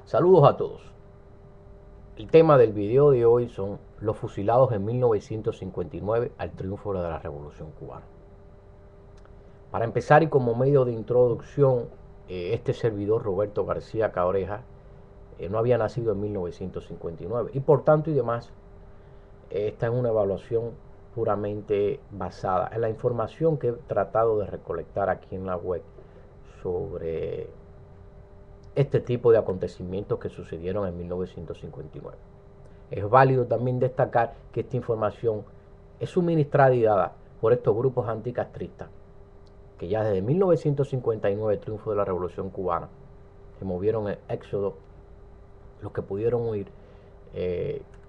Saludos a todos. El tema del video de hoy son los fusilados en 1959 al triunfo de la Revolución Cubana. Para empezar y como medio de introducción, este servidor Roberto García Caoreja no había nacido en 1959 y por tanto y demás, esta es una evaluación puramente basada en la información que he tratado de recolectar aquí en la web sobre este tipo de acontecimientos que sucedieron en 1959. Es válido también destacar que esta información es suministrada y dada por estos grupos anticastristas que ya desde 1959, triunfo de la Revolución Cubana, se movieron en éxodo, los que pudieron huir,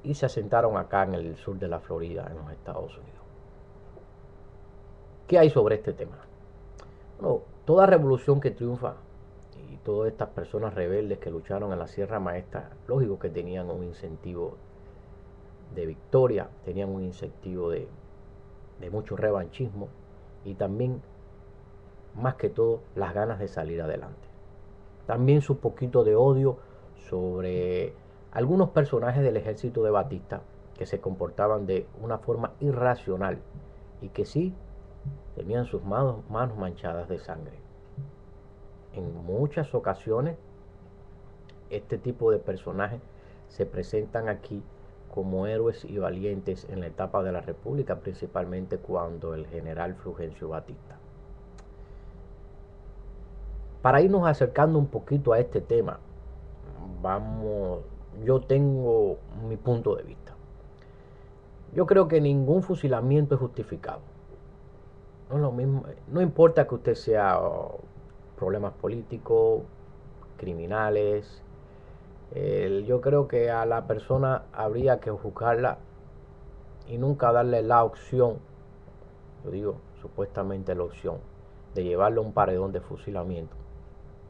y se asentaron acá en el sur de la Florida, en los Estados Unidos. ¿Qué hay sobre este tema? Bueno, toda revolución que triunfa y todas estas personas rebeldes que lucharon en la Sierra Maestra, lógico que tenían un incentivo de victoria, tenían un incentivo de mucho revanchismo y también, más que todo, las ganas de salir adelante. También su poquito de odio sobre algunos personajes del ejército de Batista que se comportaban de una forma irracional y que sí tenían sus manos manchadas de sangre. En muchas ocasiones este tipo de personajes se presentan aquí como héroes y valientes en la etapa de la República, principalmente cuando el general Fulgencio Batista. Para irnos acercando un poquito a este tema, yo tengo mi punto de vista. Yo creo que ningún fusilamiento es justificado. No es lo mismo, no importa que usted sea problemas políticos, criminales. Yo creo que a la persona habría que juzgarla y nunca darle la opción, yo digo supuestamente la opción, de llevarlo a un paredón de fusilamiento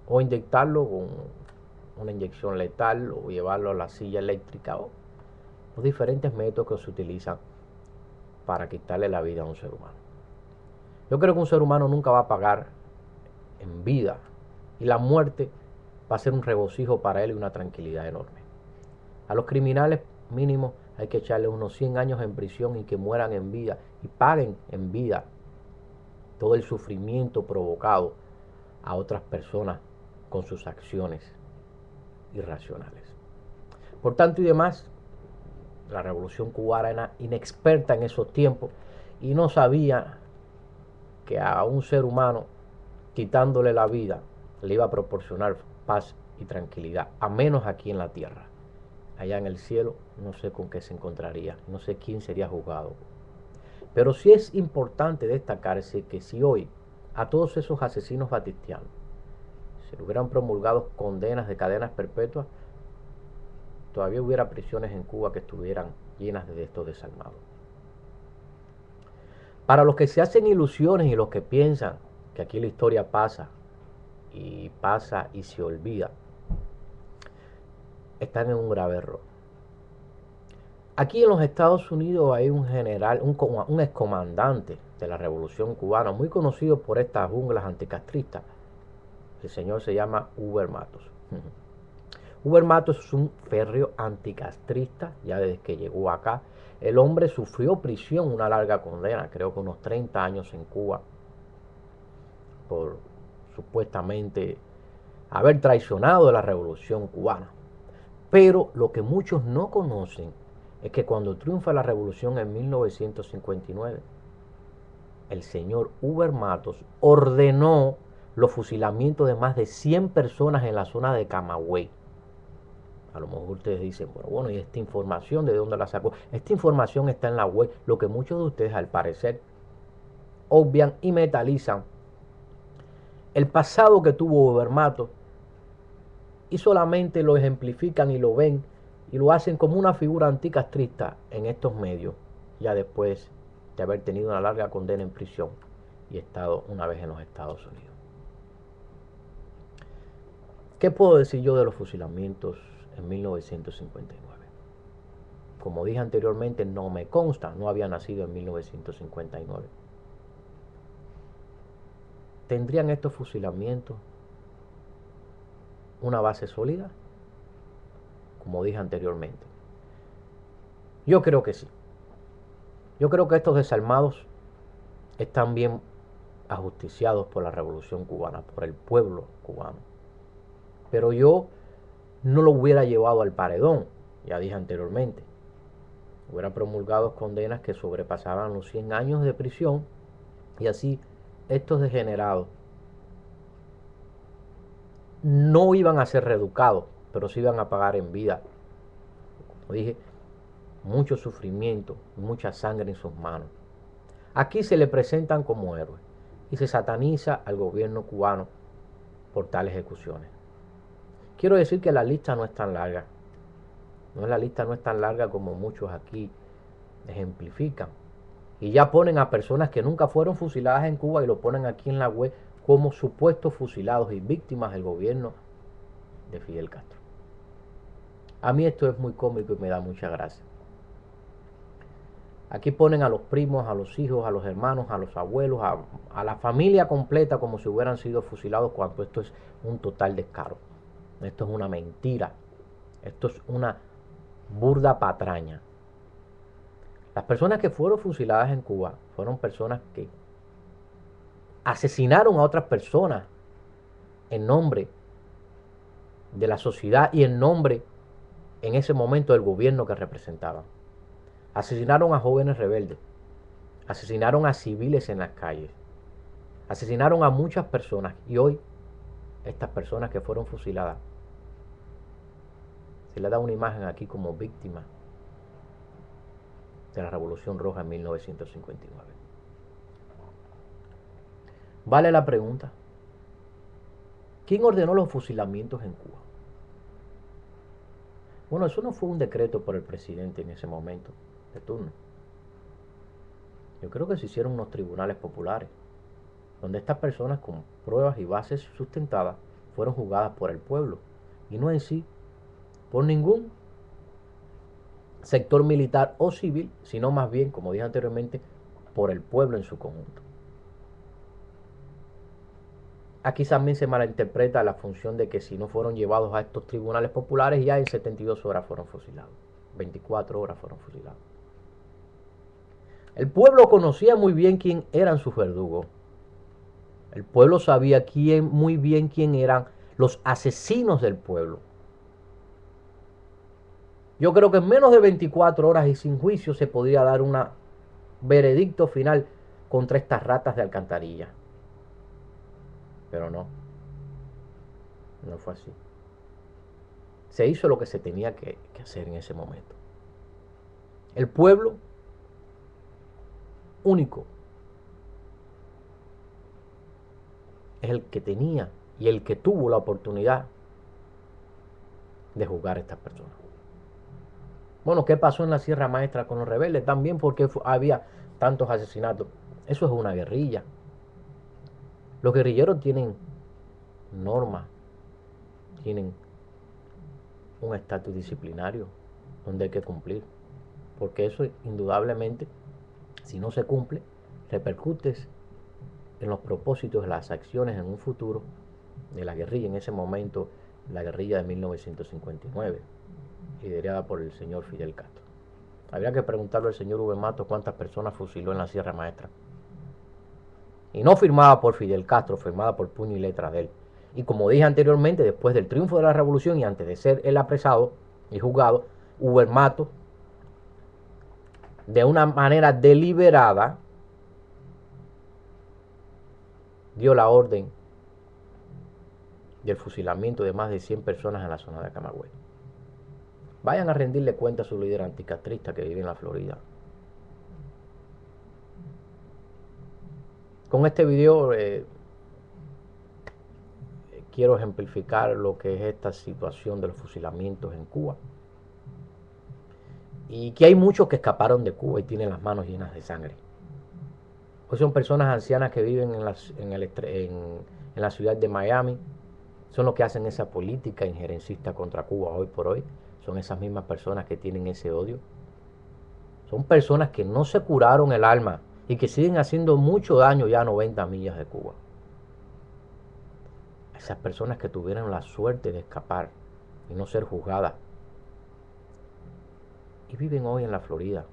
o inyectarlo con una inyección letal o llevarlo a la silla eléctrica o los diferentes métodos que se utilizan para quitarle la vida a un ser humano. Yo creo que un ser humano nunca va a pagar en vida y la muerte va a ser un regocijo para él y una tranquilidad enorme. A los criminales mínimos hay que echarle unos 100 años en prisión y que mueran en vida y paguen en vida todo el sufrimiento provocado a otras personas con sus acciones irracionales. Por tanto y demás, la Revolución Cubana era inexperta en esos tiempos y no sabía que a un ser humano quitándole la vida le iba a proporcionar paz y tranquilidad, a menos aquí en la tierra. Allá en el cielo no sé con qué se encontraría, no sé quién sería juzgado. Pero sí es importante destacarse que si hoy a todos esos asesinos batistianos se le hubieran promulgado condenas de cadenas perpetuas, todavía hubiera prisiones en Cuba que estuvieran llenas de estos desalmados. Para los que se hacen ilusiones y los que piensan que aquí la historia pasa y se olvida, están en un grave error. Aquí en los Estados Unidos hay un general, un excomandante de la Revolución Cubana, muy conocido por estas junglas anticastristas. El señor se llama Huber Matos. Huber Matos es un férreo anticastrista, ya desde que llegó acá. El hombre sufrió prisión, una larga condena, creo que unos 30 años en Cuba, por supuestamente haber traicionado la Revolución Cubana. Pero lo que muchos no conocen es que cuando triunfa la revolución en 1959, el señor Huber Matos ordenó los fusilamientos de más de 100 personas en la zona de Camagüey. A lo mejor ustedes dicen, bueno, ¿y esta información de dónde la sacó? Esta información está en la web, lo que muchos de ustedes al parecer obvian y metalizan el pasado que tuvo Huber Matos y solamente lo ejemplifican y lo ven y lo hacen como una figura anticastrista en estos medios, ya después de haber tenido una larga condena en prisión y estado una vez en los Estados Unidos. ¿Qué puedo decir yo de los fusilamientos en 1959? Como dije anteriormente, no me consta, no había nacido en 1959. ¿Tendrían estos fusilamientos una base sólida? como dije anteriormente. Yo creo que sí. Yo creo que estos desalmados están bien ajusticiados por la Revolución Cubana, por el pueblo cubano. Pero yo no lo hubiera llevado al paredón, ya dije anteriormente. Hubiera promulgado condenas que sobrepasaban los 100 años de prisión, y así estos degenerados no iban a ser reeducados, pero sí iban a pagar en vida, como dije, mucho sufrimiento, mucha sangre en sus manos. Aquí se le presentan como héroes y se sataniza al gobierno cubano por tales ejecuciones. Quiero decir que la lista no es tan larga. La lista no es tan larga como muchos aquí ejemplifican. Y ya ponen a personas que nunca fueron fusiladas en Cuba y lo ponen aquí en la web como supuestos fusilados y víctimas del gobierno de Fidel Castro. A mí esto es muy cómico y me da mucha gracia. Aquí ponen a los primos, a los hijos, a los hermanos, a los abuelos, a la familia completa como si hubieran sido fusilados, cuando esto es un total descaro. Esto es una mentira. Esto es una burda patraña. Las personas que fueron fusiladas en Cuba fueron personas que asesinaron a otras personas en nombre de la sociedad y en nombre, en ese momento, del gobierno que representaban. Asesinaron a jóvenes rebeldes, asesinaron a civiles en las calles, asesinaron a muchas personas, y hoy estas personas que fueron fusiladas se les da una imagen aquí como víctimas de la Revolución Roja en 1959. Vale la pregunta: ¿quién ordenó los fusilamientos en Cuba? Bueno, eso no fue un decreto por el presidente en ese momento de turno. Yo creo que se hicieron unos tribunales populares, donde estas personas, con pruebas y bases sustentadas, fueron juzgadas por el pueblo, y no en sí por ningún sector militar o civil, sino más bien, como dije anteriormente, por el pueblo en su conjunto. Aquí también se malinterpreta la función de que si no fueron llevados a estos tribunales populares, ya en 72 horas fueron fusilados, 24 horas fueron fusilados. El pueblo conocía muy bien quién eran sus verdugos. El pueblo sabía muy bien quién eran los asesinos del pueblo. Yo creo que en menos de 24 horas y sin juicio se podría dar un veredicto final contra estas ratas de alcantarilla. Pero no fue así. Se hizo lo que se tenía que hacer en ese momento. El pueblo único es el que tenía y el que tuvo la oportunidad de juzgar a estas personas. Bueno, ¿qué pasó en la Sierra Maestra con los rebeldes? También porque había tantos asesinatos. Eso es una guerrilla. Los guerrilleros tienen normas, tienen un estatus disciplinario donde hay que cumplir, porque eso indudablemente, si no se cumple, repercute en los propósitos de las acciones en un futuro de la guerrilla, en ese momento la guerrilla de 1959, liderada por el señor Fidel Castro. Habría que preguntarle al señor Rubén Matos cuántas personas fusiló en la Sierra Maestra. Y no firmada por Fidel Castro, firmada por puño y letra de él. Y como dije anteriormente, después del triunfo de la revolución y antes de ser el apresado y juzgado, Rubén Matos, de una manera deliberada, dio la orden del fusilamiento de más de 100 personas en la zona de Camagüey. Vayan a rendirle cuenta a su líder anticastrista que vive en la Florida. Con este video quiero ejemplificar lo que es esta situación de los fusilamientos en Cuba. Y que hay muchos que escaparon de Cuba y tienen las manos llenas de sangre. Pues son personas ancianas que viven en la ciudad de Miami. Son los que hacen esa política injerencista contra Cuba hoy por hoy. Son esas mismas personas que tienen ese odio. Son personas que no se curaron el alma y que siguen haciendo mucho daño ya a 90 millas de Cuba. Esas personas que tuvieron la suerte de escapar y no ser juzgadas y viven hoy en la Florida,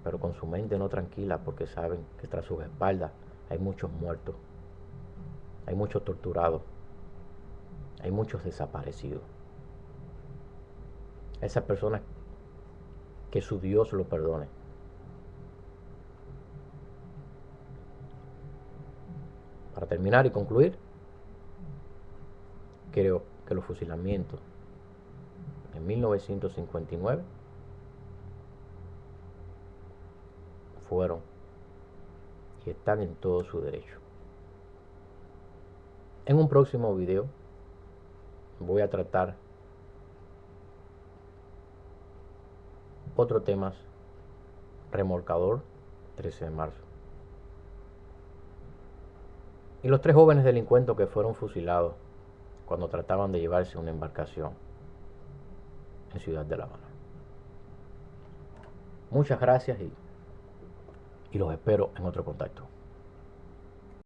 pero con su mente no tranquila porque saben que tras sus espaldas hay muchos muertos, hay muchos torturados, hay muchos desaparecidos. Esas personas, que su Dios lo perdone. Para terminar y concluir, creo que los fusilamientos en 1959 fueron y están en todo su derecho. En un próximo video voy a tratar otro tema: remolcador 13 de marzo. Y los 3 jóvenes delincuentes que fueron fusilados cuando trataban de llevarse una embarcación en Ciudad de La Habana. Muchas gracias y los espero en otro contacto.